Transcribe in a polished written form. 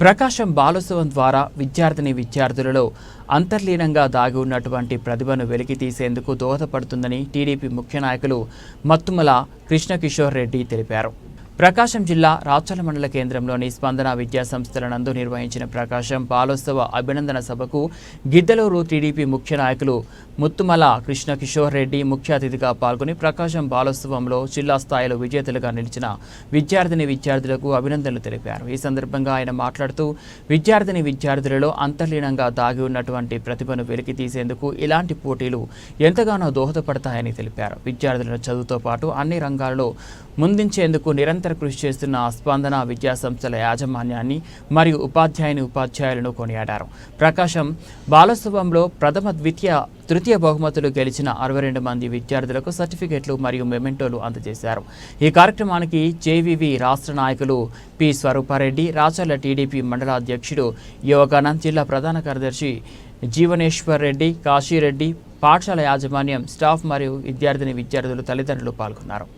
ప్రకాశం బాలోత్సవం ద్వారా విద్యార్థులలో అంతర్లీనంగా దాగి ఉన్నటువంటి ప్రతిభను వెలికితీసేందుకు దోహదపడుతుందని టీడీపీ ముఖ్య నాయకులు మత్తుమల కృష్ణకిషోర్ రెడ్డి తెలిపారు. ప్రకాశం జిల్లా రాచల మండల కేంద్రంలోని స్పందన విద్యా సంస్థల నందు నిర్వహించిన ప్రకాశం బాలోత్సవ అభినందన సభకు గిద్దలూరు టీడీపీ ముఖ్య నాయకులు ముత్తుమల కృష్ణకిషోర్ రెడ్డి ముఖ్య అతిథిగా పాల్గొని ప్రకాశం బాలోత్సవంలో జిల్లా స్థాయిలో విజేతలుగా నిలిచిన విద్యార్థులకు అభినందనలు తెలిపారు. ఈ సందర్భంగా ఆయన మాట్లాడుతూ విద్యార్థులలో అంతర్లీనంగా దాగి ఉన్నటువంటి ప్రతిభను వెలికితీసేందుకు ఇలాంటి పోటీలు ఎంతగానో దోహదపడతాయని తెలిపారు. విద్యార్థుల చదువుతో పాటు అన్ని రంగాల్లో ముందుంచేందుకు నిరంతర కృషి చేస్తున్న స్పందన విద్యా సంస్థల యాజమాన్యాన్ని మరియు ఉపాధ్యాయులను కొనియాడారు. ప్రకాశం బాలోత్సవంలో ప్రథమ తృతీయ బహుమతులు గెలిచిన 62 మంది విద్యార్థులకు సర్టిఫికెట్లు మరియు మెమెంటోలు అందజేశారు. ఈ కార్యక్రమానికి జేవీవి రాష్ట్ర నాయకులు పి స్వరూపారెడ్డి, రాచర్ల టీడీపీ మండల అధ్యక్షుడు యోగానంద్, జిల్లా ప్రధాన కార్యదర్శి జీవనేశ్వర్ రెడ్డి, కాశీరెడ్డి, పాఠశాల యాజమాన్యం, స్టాఫ్ మరియు విద్యార్థులు తల్లిదండ్రులు పాల్గొన్నారు.